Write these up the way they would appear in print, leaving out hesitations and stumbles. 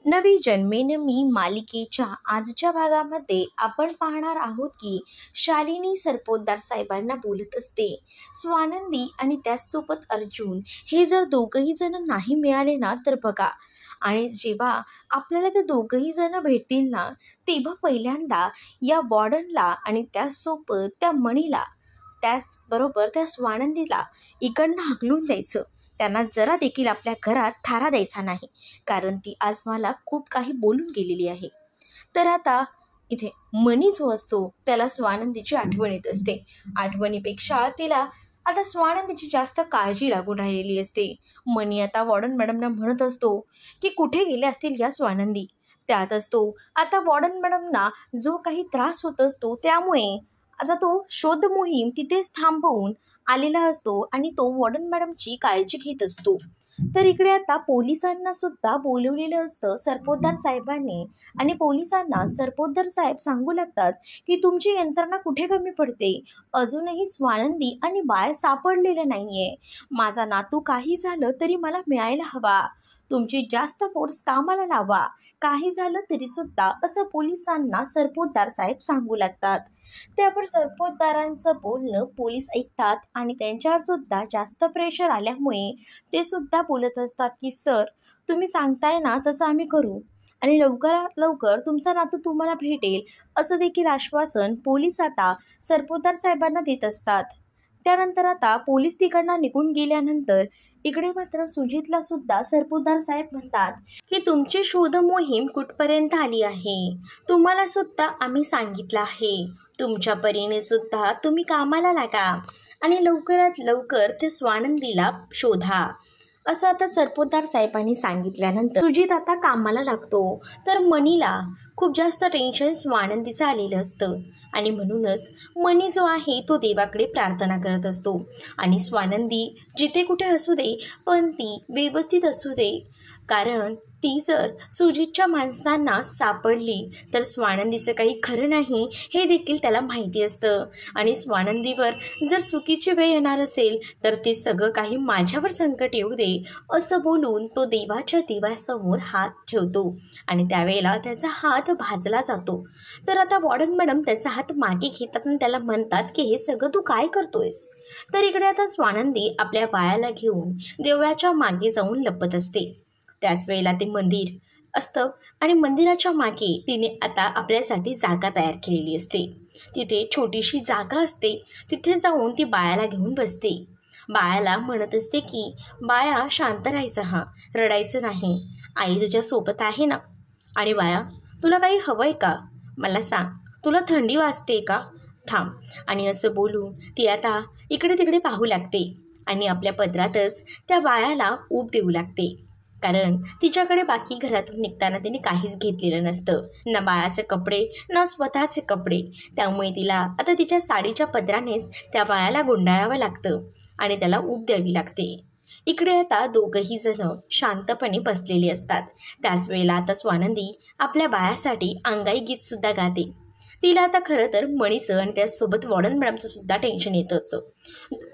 नवी जन्मेन मी मालिकेच्या आजच्या भागामध्ये आपण पाहणार आहोत की शालिनी सरपोतदार साहेबांना बोलत असते. स्वानंदी आणि त्याचसोबत अर्जुन हे जर दोघंही जण नाही मिळाले ना तर बघा, आणि जेव्हा आपल्याला ते दोघंही जण भेटतील ना तेव्हा पहिल्यांदा या वॉर्डनला आणि त्याचसोबत त्या मणीला, त्याचबरोबर त्या स्वानंदीला इकडनं हाकलून द्यायचं. त्यांना जरा देखील आपल्या घरात थारा द्यायचा नाही, कारण ती आज मला खूप काही बोलून गेलेली आहे. तर आता इथे मनी जो असतो त्याला स्वानंदीची आठवण येत असते. आठवणीपेक्षा तिला आता स्वानंदीची जास्त काळजी लागून राहिलेली असते. मनी आता वॉर्डन मॅडमना म्हणत असतो की कुठे गेले असतील या स्वानंदी. त्यात असतो आता वॉर्डन मॅडमना जो काही त्रास होत असतो, त्यामुळे आता तो शोध मोहीम तिथेच थांबवून आलेला असतो आणि तो वॉर्डन मॅडमची काळजी घेत असतो. तर इकडे आता पोलिसांना सुद्धा बोलवलेलं असतं सरपोतदार साहेबांनी, आणि पोलिसांना सरपोतदार साहेब सांगू लागतात की तुमची यंत्रणा कुठे कमी पडते, अजूनही स्वानंदी आणि बाळ सापडलेलं नाहीये. माझा नातू काही झालं तरी मला मिळायला हवा, तुमची जास्त फोर्स कामाला लावा, काही झालं तरी सुद्धा, असं पोलिसांना सरपोतदार साहेब सांगू लागतात. त्यावर सरपोतदारांचं बोलणं पोलीस ऐकतात आणि त्यांच्यावर सुद्धा जास्त प्रेशर आल्यामुळे ते सुद्धा बोलत असतात की सर, तुम्ही सांगताय ना तसं आम्ही करू आणि लवकरात लवकर तुमचा नातू तुम्हाला भेटेल, असं देखील आश्वासन पोलीस आता सरपोतदार साहेबांना देत असतात. त्यानंतर आता पोलीस तिकडनं निघून गेल्यानंतर इकडे मात्र सुजितला सुद्धा सरपोतदार साहेब म्हणतात की तुमची शोध मोहीम कुठपर्यंत आली आहे, तुम्हाला सुद्धा आम्ही सांगितलं आहे, तुमच्या परीने सुद्धा तुम्ही कामाला लागा आणि लवकरात लवकर ते स्वानंदीला शोधा, असं आता सरपोतदार साहेबांनी सांगितल्यानंतर सुजित आता कामाला लागतो. तर मनीला खूप जास्त टेन्शन स्वानंदीचं आलेलं असतं आणि म्हणूनच मनी जो आहे तो देवाकडे प्रार्थना करत असतो आणि स्वानंदी जिथे कुठे असू दे पण ती व्यवस्थित असू दे, कारण ती जर सुजितच्या माणसांना सापडली तर स्वानंदीचं काही खरं नाही हे देखील त्याला माहिती असतं आणि स्वानंदीवर जर चुकीची वेळ येणार असेल तर ते सगळं काही माझ्यावर संकट येऊ दे, असं बोलून तो देवाच्या दिव्यासमोर हात ठेवतो आणि त्यावेळेला त्याचा हात भाजला जातो. तर आता वॉर्डन मॅडम त्याचा हात मागे घेतात आणि त्याला म्हणतात की हे सगळं तू काय करतोयस. तर इकडे आता स्वानंदी आपल्या बाळाला घेऊन देवळाच्या मागे जाऊन लपत असते. त्याच वेळेला ते मंदिर असतं आणि मंदिराच्या मागे तिने आता आपल्यासाठी जागा तयार केलेली असते. तिथे छोटीशी जागा असते, तिथे जाऊन ती बाळाला घेऊन बसते. बाळाला म्हणत असते की बाळा शांत राहायचं, हा रडायचं नाही, आई तुझ्या सोबत आहे ना, आणि बाळा तुला काही हवं आहे का, मला सांग, तुला थंडी वाजते का, थांब. आणि असं बोलून ती आता इकडे तिकडे पाहू लागते आणि आपल्या पदरातच त्या बाळाला ऊब देऊ लागते, कारण तिच्याकडे बाकी घरातून निघताना तिने काहीच घेतलेलं नसतं, ना बाळाचे कपडे ना स्वतःचे कपडे. त्यामुळे तिला आता तिच्या साडीच्या पदरानेच त्या बाळाला गुंडाळावं लागतं आणि त्याला ऊब द्यावी लागते. इकडे आता दोघंही जण शांतपणे बसलेले असतात. त्याच वेळेला आता स्वानंदी आपल्या बाळासाठी अंगाई गीतसुद्धा गाते. तिला आता खरं तर मणीचं आणि त्याचसोबत वॉर्डन मॅडमचं सुद्धा टेन्शन येत असतं.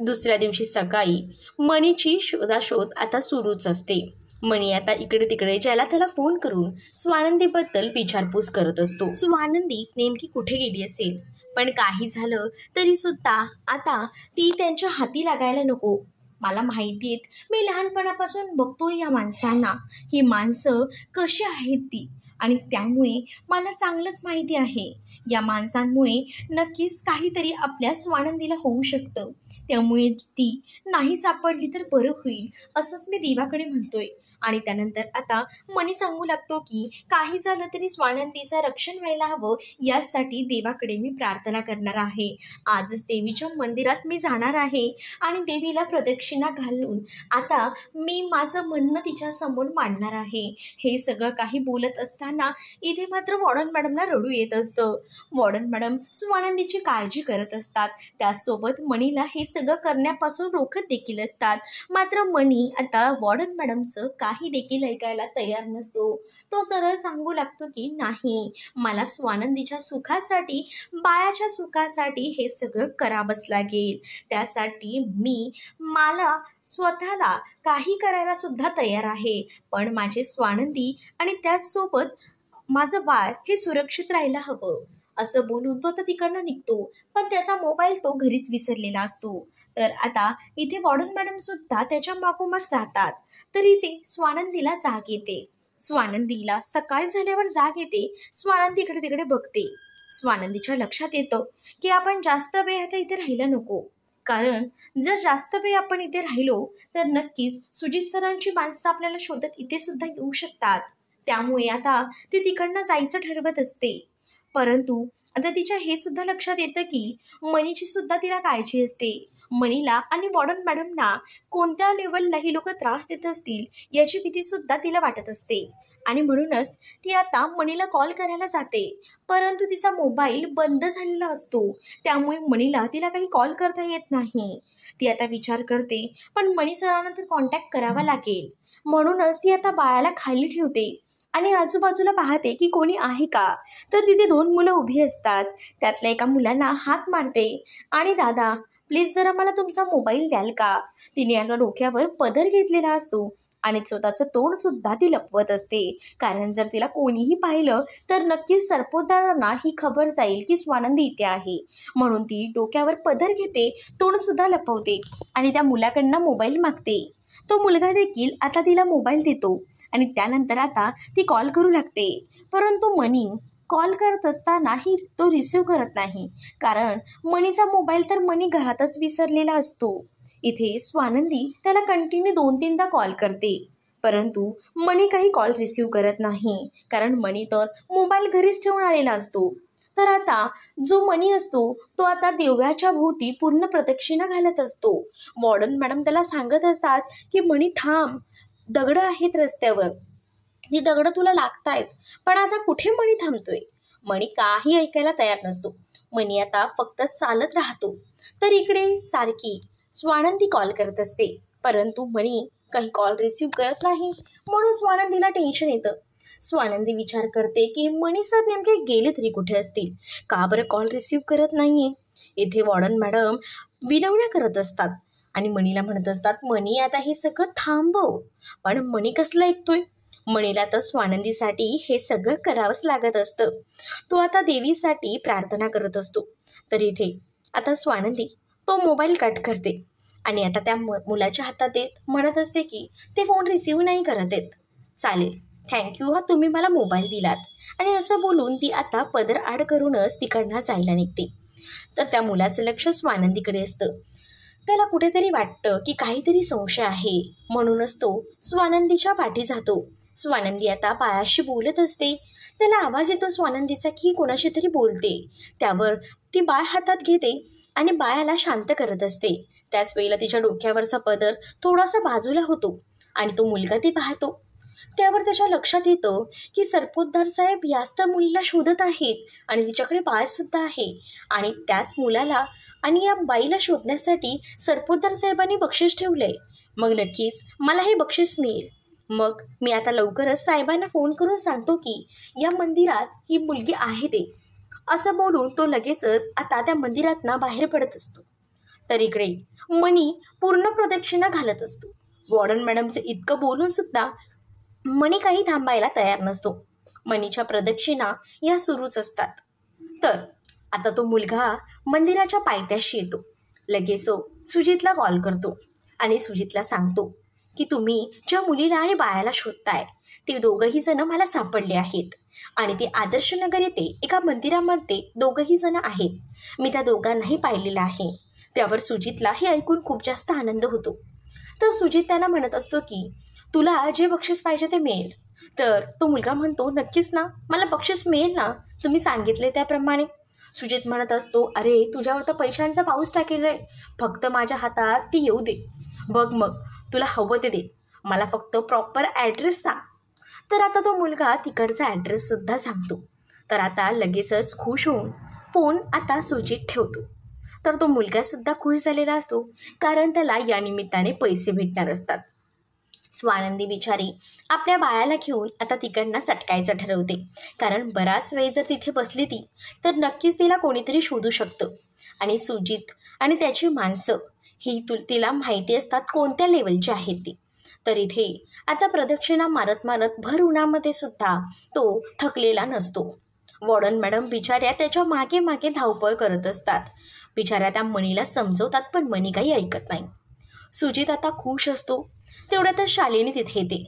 दुसऱ्या दिवशी सकाळी मणीची शोधाशोध आता सुरूच असते. मणी आता इकडे तिकडे ज्याला त्याला फोन करून स्वानंदीबद्दल विचारपूस करत असतो. स्वानंदी नेमकी कुठे गेली असेल, पण काही झालं तरी सुद्धा आता ती त्यांच्या हाती लागायला नको. मला माहिती आहेत, मी लहानपणापासून बघतोय या माणसांना, ही माणसं कशी आहेत ती, आणि त्यामुळे मला चांगलंच माहिती आहे या माणसांमुळे नक्कीच काहीतरी आपल्या स्वानंदीला होऊ शकतं. त्यामुळे ती नाही सापडली तर बरं होईल, असंच मी देवाकडे म्हणतोय. आणि त्यानंतर आता मनी सांगू लागतो की काही झालं तरी स्वानंदीचं रक्षण व्हायला हवं, यासाठी देवाकडे मी प्रार्थना करणार आहे. आजच देवीच्या मंदिरात मी जाणार आहे आणि देवीला प्रदक्षिणा घालून आता मी माझं म्हणणं तिच्यासमोर मांडणार आहे. हे सगळं काही बोलत असताना इथे मात्र वॉर्डन मॅडमला रडू येत असतं. वॉर्डन मॅडम स्वानंदीची काळजी करत असतात, त्याचसोबत मनीला हे सगळं करण्यापासून रोखत देखील असतात. मात्र मनी आता वॉर्डन मॅडमचं काही देखील ऐकायला तयार नसतो. तो सरळ सांगू लागतो की नाही, मला स्वानंदीच्या सुखासाठी, बाळाच्या सुखासाठी हे सगळं करावंच लागेल. त्यासाठी मला स्वतःला काही करायला सुद्धा तयार आहे, पण माझे स्वानंदी आणि त्याचसोबत माझं बाळ हे सुरक्षित राहायला हवं, असं बोलून तो आता तिकडनं निघतो. पण त्याचा मोबाईल तो घरीच विसरलेला असतो. तर आता इथे वॉर्डन मॅडम सुद्धा त्याच्या मागोमाग जातात. तर इथे स्वानंदीला जाग येते. स्वानंदीला सकाळ झाल्यावर जाग येते. स्वानंदी इकडे तिकडे बघते. स्वानंदीच्या लक्षात येतं की आपण जास्त वेळ आता इथे राहायला नको, कारण जर जास्त वेळ आपण इथे राहिलो तर नक्कीच सुजित सरांची माणसं आपल्याला शोधत इथे सुद्धा येऊ शकतात. त्यामुळे आता ती तिकडनं जायचं ठरवत असते. परंतु आता तिच्या हे सुद्धा लक्षात येतं की मनीची सुद्धा तिला काळजी असते. मनीला आणि वॉर्डन मॅडमना कोणत्या लेवलला ही लोक त्रास देत असतील याची भीती सुद्धा तिला वाटत असते. आणि म्हणूनच ती आता मनीला कॉल करायला जाते. परंतु तिचा मोबाईल बंद झालेला असतो. त्यामुळे मनीला तिला काही कॉल करता येत नाही. ती आता विचार करते, पण मनी सरांना तर कॉन्टॅक्ट करावा लागेल. म्हणूनच ती आता बाळाला खाली ठेवते आणि आजूबाजूला पाहते की कोणी आहे का. तर तिथे 2 मुलं उभी असतात. त्यातल्या एका मुलांना हाक मारते आणि दादा प्लीज जरा मला तुमचा मोबाईल द्याल का. तिने आता डोक्यावर पदर घेतलेला असतो आणि स्वतःचं तोंड सुद्धा ती लपवत असते, कारण जर तिला कोणीही पाहिलं तर नक्कीच सरपोतदारांना ही खबर जाईल की स्वानंदी इथे आहे. म्हणून ती डोक्यावर पदर घेते, तोंड सुद्धा लपवते आणि त्या मुलाकडनं मोबाईल मागते. तो मुलगा देखील आता तिला मोबाईल देतो आणि त्यानंतर आता ती कॉल करू लागते. परंतु मनी कॉल करत असतानाही तो रिसीव्ह करत नाही, कारण मनीचा मोबाईल तर मनी घरातच विसरलेला असतो. इथे स्वानंदी त्याला कंटिन्यू 2-3दा कॉल करते, परंतु मनी काही कॉल रिसीव्ह करत नाही, कारण मनी तर मोबाईल घरीच ठेवून आलेला असतो. तर आता जो मनी असतो तो आता देवळाच्या भोवती पूर्ण प्रदक्षिणा घालत असतो. वॉर्डन मॅडम त्याला सांगत असतात की मनी थांब, दगडं आहेत रस्त्यावर, ती दगडं तुला लागतायत. पण आता कुठे मणी थांबतोय. मणी काही ऐकायला तयार नसतो. मणी आता फक्त चालत राहतो. तर इकडे सारखी स्वानंदी कॉल करत असते, परंतु मणी काही कॉल रिसीव्ह करत नाही. म्हणून स्वानंदीला टेन्शन येतं. स्वानंदी विचार करते की मणी सर नेमके गेले तरी कुठे असतील, का बरं कॉल रिसीव्ह करत नाहीये. इथे वॉर्डन मॅडम विनवण्या करत असतात आणि मणीला म्हणत असतात मणी आता हे सगळं थांबव. पण मणी कसलं ऐकतोय. मणीला तर स्वानंदीसाठी हे सगळं करावंच लागत असतं. तो आता देवीसाठी प्रार्थना करत असतो. तर इथे आता स्वानंदी तो मोबाईल कट करते आणि आता त्या मुलाच्या हातात देत म्हणत असते की ते फोन रिसीव्ह नाही करत आहेत. चालेल, थँक्यू हा तुम्ही मला मोबाईल दिलात. आणि असं बोलून ती आता पदर आड करूनच तिकडनं जायला निघते. तर त्या मुलाचं लक्ष स्वानंदीकडे असतं. त्याला कुठेतरी वाटतं की काहीतरी संशय आहे, म्हणूनच तो स्वानंदीच्या पाठी जातो. स्वानंदी आता बाळाशी बोलत असते. त्याला आवाज येतो स्वानंदीचा की कोणाशी तरी बोलते. त्यावर ती बाळ हातात घेते आणि बाळाला शांत करत असते. त्याच वेळेला तिच्या डोक्यावरचा पदर थोडासा बाजूला होतो आणि तो मुलगा ती पाहतो. त्यावर त्याच्या लक्षात येतं की सरपोतदार साहेब याच तर मुलीला शोधत आहेत आणि तिच्याकडे बाळसुद्धा आहे. आणि त्याच मुलाला आणि या बाईला शोधण्यासाठी सरपोतदार साहेबांनी बक्षीस ठेवलंय. मग नक्कीच मला हे बक्षीस मिळेल. मग मी आता लवकरच साहेबांना फोन करून सांगतो की या मंदिरात ही मुलगी आहे ते. असं बोलून तो लगेचच आता त्या मंदिरातनं बाहेर पडत असतो. तर इकडे मनी पूर्ण प्रदक्षिणा घालत असतो. वॉर्डन मॅडमचं इतकं बोलून सुद्धा मनी काही थांबायला तयार नसतो. मनीच्या प्रदक्षिणा या सुरूच असतात. तर आता तो मुलगा मंदिराच्या पायथ्याशी येतो. लगेच सुजितला कॉल करतो आणि सुजितला सांगतो की तुम्ही ज्या मुलीला आणि बाळाला शोधताय ते दोघंही जण मला सापडले आहेत आणि ते आदर्शनगर येथे एका मंदिरामध्ये दोघंही जण आहेत. मी त्या दोघांनाही पाहिलेलं आहे. त्यावर सुजितला हे ऐकून खूप जास्त आनंद होतो. तर सुजित त्यांना म्हणत असतो की तुला जे बक्षीस पाहिजे ते मिळेल. तर तो मुलगा म्हणतो नक्कीच ना, मला बक्षीस मिळेल ना, तुम्ही सांगितले त्याप्रमाणे. सुजित म्हणत असतो अरे तुझ्यावर तर पैशांचा पाऊस टाकेल आहे, फक्त माझ्या हातात ती येऊ दे. बघ मग तुला हवं ते दे, मला फक्त प्रॉपर ॲड्रेस सांग. तर आता तो मुलगा तिकडचा ॲड्रेससुद्धा सांगतो. तर आता लगेचच खुश होऊन फोन आता सुजित ठेवतो. तर तो मुलगासुद्धा खुश झालेला असतो, कारण त्याला या निमित्ताने पैसे भेटणार असतात. स्वानंदी बिचारी आपल्या बाळाला घेऊन आता तिकडनं सटकायचं ठरवते, कारण बराच वेळ जर तिथे बसली ती तर नक्कीच तिला कोणीतरी शोधू शकतं. आणि सुजित आणि त्याची माणसं तिला माहिती असतात कोणत्या लेवलचे आहेत ती. तर इथे आता प्रदक्षिणा मारत मारत भर उन्हामध्ये सुद्धा तो थकलेला नसतो. वॉर्डन मॅडम बिचाऱ्या त्याच्या मागे मागे धावपळ करत असतात. बिचाऱ्या त्या मणीला समजवतात पण मणी काही ऐकत नाही. सुजित आता खुश असतो. तेवढ्यातच शालिनी तिथे येते.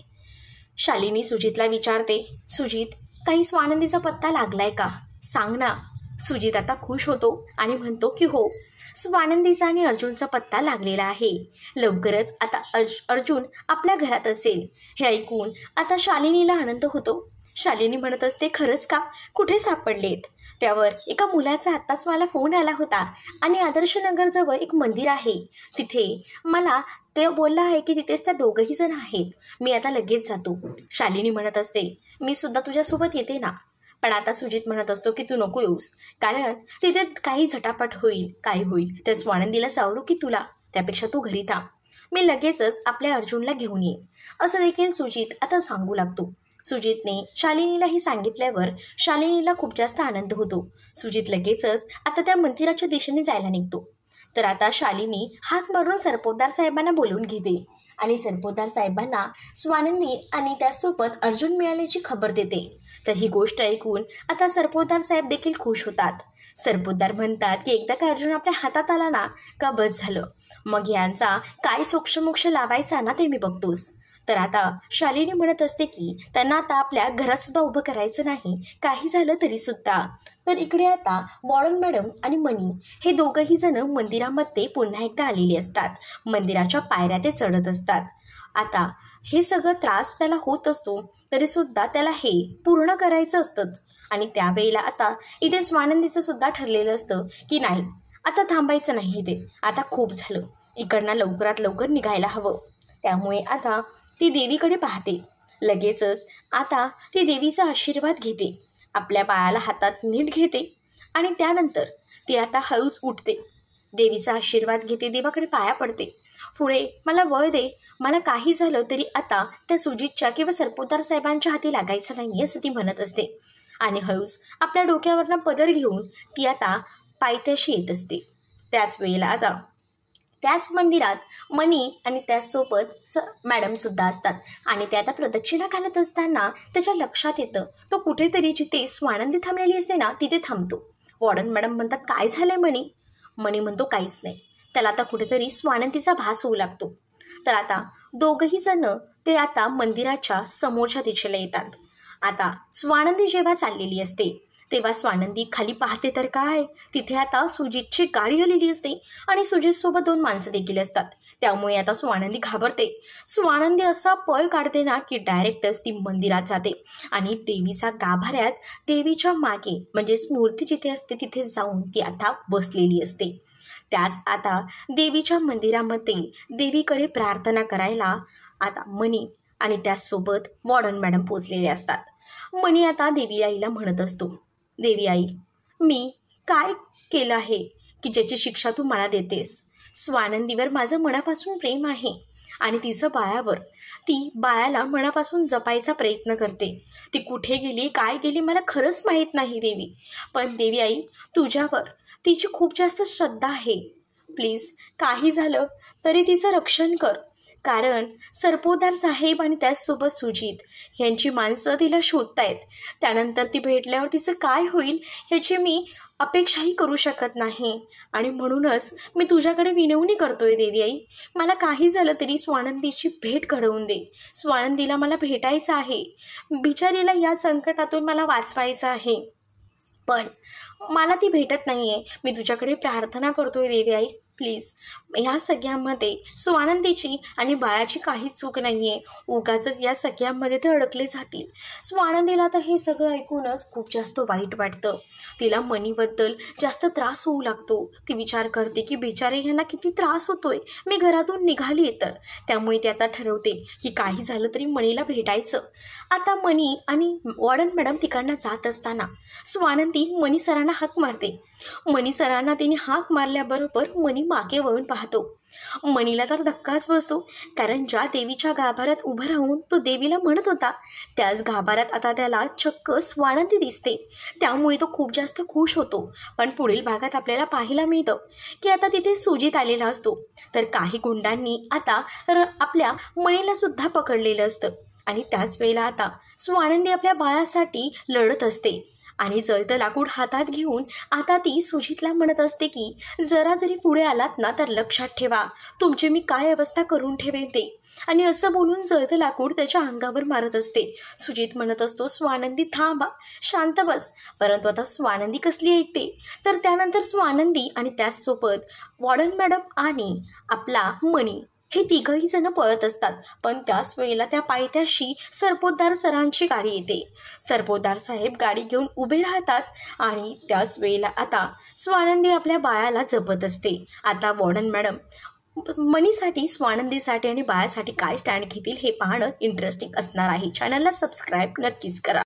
शालिनी सुजितला विचारते, सुजित काही स्वानंदीचा पत्ता लागलाय का, सांग ना. सुजित आता खुश होतो आणि म्हणतो की हो, स्वानंदीचा आणि अर्जुनचा पत्ता लागलेला आहे. लवकरच आता अर्जुन आपल्या घरात असेल. हे ऐकून आता शालिनीला आनंद होतो. शालिनी म्हणत असते, खरंच का, कुठे सापडलेत. त्यावर एका मुलाचा आत्ताच मला फोन आला होता आणि आदर्शनगरजवळ एक मंदिर आहे, तिथे मला ते बोलला आहे की तिथेच त्या दोघंही जण आहेत. मी आता लगेच जातो. शालिनी म्हणत असते, मी सुद्धा तुझ्यासोबत येते ना. पण आता सुजित म्हणत असतो की तू नको येऊस, कारण तिथे काही झटापट होईल, काय होईल. त्या स्वानंदीला सावरू की तुला, त्यापेक्षा तू घरी थांब, मी लगेचच आपल्या अर्जुनला घेऊन येईन, असं देखील सुजित आता सांगू लागतो. सुजितने शालिनीलाही सांगितल्यावर शालिनीला खूप जास्त आनंद होतो. सुजित लगेचच आता त्या मंदिराच्या दिशेने जायला निघतो. तर आता शालिनी हाक मारून सरपोतदार साहेबांना बोलवून घेते आणि सरपोतदार साहेबांना स्वानंदी आणि त्यासोबत अर्जुन मिळाल्याची खबर देते. तर ही गोष्ट ऐकून आता सरपोतदार साहेब देखील खुश होतात. सरपोतदार म्हणतात की एकदा का अर्जुन आपल्या हातात आला ना का बस झालं, मग यांचा काय सोक्षमोक्ष लावायचा ना ते मी बघतोस. तर आता शालिनी म्हणत असते की त्यांना आता आपल्या घरात सुद्धा उभं करायचं नाही, काही झालं तरी सुद्धा. तर इकडे आता वॉर्डन मॅडम आणि मनी हे दोघंही जण मंदिरामध्ये पुन्हा एकदा आलेली असतात. मंदिराच्या पायऱ्या ते चढत असतात. आता हे सगळं त्रास त्याला होत असतो तरीसुद्धा त्याला हे पूर्ण करायचं असतंच. आणि त्यावेळेला आता इथे स्वानंदीचं सुद्धा ठरलेलं असतं की नाही, आता थांबायचं नाही, इथे आता खूप झालं, इकडनं लवकरात लवकर निघायला हवं. त्यामुळे आता ती देवीकडे पाहते. लगेचच आता ती देवीचा आशीर्वाद घेते, आपल्या बाळाला हातात नीट घेते आणि त्यानंतर ती आता हळूच उठते, देवीचा आशीर्वाद घेते, देवाकडे पाया पडते. पुढे मला वळ दे, मला काही झालं तरी आता त्या सुजितच्या किंवा सरपोतदार साहेबांच्या हाती लागायचं नाही, असं ती म्हणत असते. आणि हळूच आपल्या डोक्यावरनं पदर घेऊन ती आता पायथ्याशी येत असते. त्याच वेळेला आता त्याच मंदिरात मनी आणि त्याचसोबत मॅडमसुद्धा असतात. आणि ते आता प्रदक्षिणा घालत असताना त्याच्या लक्षात येतं तो कुठेतरी जिथे स्वानंदी थांबलेली असते ना तिथे थांबतो. वॉर्डन मॅडम म्हणतात, काय झालं आहे मनी. मनी म्हणतो काहीच नाही. त्याला आता कुठेतरी स्वानंदीचा भास होऊ लागतो. तर आता दोघंही जण ते आता मंदिराच्या समोरच्या दिशेला येतात. आता स्वानंदी जेव्हा चाललेली असते तेव्हा स्वानंदी खाली पाहते तर काय, तिथे आता सुजितची गाडी आलेली असते आणि सुजितसोबत 2 माणसं देखील असतात. त्यामुळे आता स्वानंदी घाबरते. स्वानंदी असा पळ काढते ना की डायरेक्टच ती मंदिरात जाते आणि देवीचा गाभाऱ्यात देवीच्या मागे म्हणजेच मूर्ती जिथे असते तिथे जाऊन ती आता बसलेली असते. त्याच आता देवीच्या मंदिरामध्ये देवीकडे प्रार्थना करायला आता मनी आणि त्याचसोबत वॉर्डन मॅडम पोचलेले असतात. मनी आता देवी आईला म्हणत असतो, देवी आई, मी काय केलं आहे की ज्याची शिक्षा तू मला देतेस. स्वानंदीवर माझं मनापासून प्रेम आहे आणि तिचं बाळावर, ती बाळाला मनापासून जपायचा प्रयत्न करते. ती कुठे गेली, काय गेली मला खरंच माहीत नाही देवी, पण देवी आई तुझ्यावर तिची खूप जास्त श्रद्धा आहे. प्लीज काही झालं तरी तिचं रक्षण कर, कारण सरपोतदार साहेब आणि त्याचसोबत सुजित यांची माणसं तिला शोधतायत. त्यानंतर ती भेटल्यावर तिचं काय होईल ह्याची मी अपेक्षाही करू शकत नाही. आणि म्हणूनच मी तुझ्याकडे विनवणी करतोय देवी आई, मला काही झालं तरी स्वानंदीची भेट घडवून दे. स्वानंदीला मला भेटायचं आहे, बिचारीला या संकटातून मला वाचवायचं आहे, पण मला ती भेटत नाही आहे. मी तुझ्याकडे प्रार्थना करतोय देवी आई, प्लीज. ह्या सगळ्यामध्ये स्वानंदीची आणि बाळाची काहीच चूक नाही आहे, उगाचच या सगळ्यामध्ये ते अडकले जातील. स्वानंदीला आता हे सगळं ऐकूनच खूप जास्त वाईट वाटतं. तिला मनीबद्दल जास्त त्रास होऊ लागतो. ती विचार करते की बिचारे ह्यांना किती त्रास होतोय, मी घरातून निघाली तर. त्यामुळे ती आता ठरवते की काही झालं तरी मनीला भेटायचं. आता मनी आणि वॉर्डन मॅडम तिकडनं जात असताना स्वानंदी मनी सरांना हाक मारते. मनी सरांना तिने हाक मारल्याबरोबर मनी मागे वळून पाहतो. मणीला तर धक्काच बसतो, कारण ज्या देवीच्या गाभाऱ्यात उभं राहून तो देवीला म्हणत होता त्याच गाभाऱ्यात आता त्याला चक्क स्वानंदी दिसते. त्यामुळे तो खूप जास्त खुश होतो. पण पुढील भागात आपल्याला पाहायला मिळतं की आता तिथे सुजित आलेला असतो. तर काही गुंडांनी आता आपल्या मणीला सुद्धा पकडलेलं असतं आणि त्याच वेळेला आता स्वानंदी आपल्या बाळासाठी लढत असते आणि जळतं लाकूड हातात घेऊन आता ती सुजितला म्हणत असते की जरा जरी पुढे आलात ना तर लक्षात ठेवा तुमची मी काय अवस्था करून ठेवेन ते. आणि असं बोलून जळतं लाकूड त्याच्या अंगावर मारत असते. सुजित म्हणत असतो स्वानंदी थांबा, शांत बस. परंतु आता स्वानंदी कसली ऐकते. तर त्यानंतर स्वानंदी आणि त्याचसोबत वॉर्डन मॅडम आणि आपला मणी हे तिघही जण पळत असतात. पण त्याच वेळेला त्या पायथ्याशी सरपोतदार सरांची गाडी येते. सरपोतदार साहेब गाडी घेऊन उभे राहतात आणि त्याच वेळेला आता स्वानंदी आपल्या बाळाला जपत असते. आता वॉर्डन मॅडम मनीसाठी, स्वानंदीसाठी आणि बाळासाठी काय स्टँड घेतील हे पाहणं इंटरेस्टिंग असणार आहे. चॅनलला सबस्क्राईब नक्कीच करा.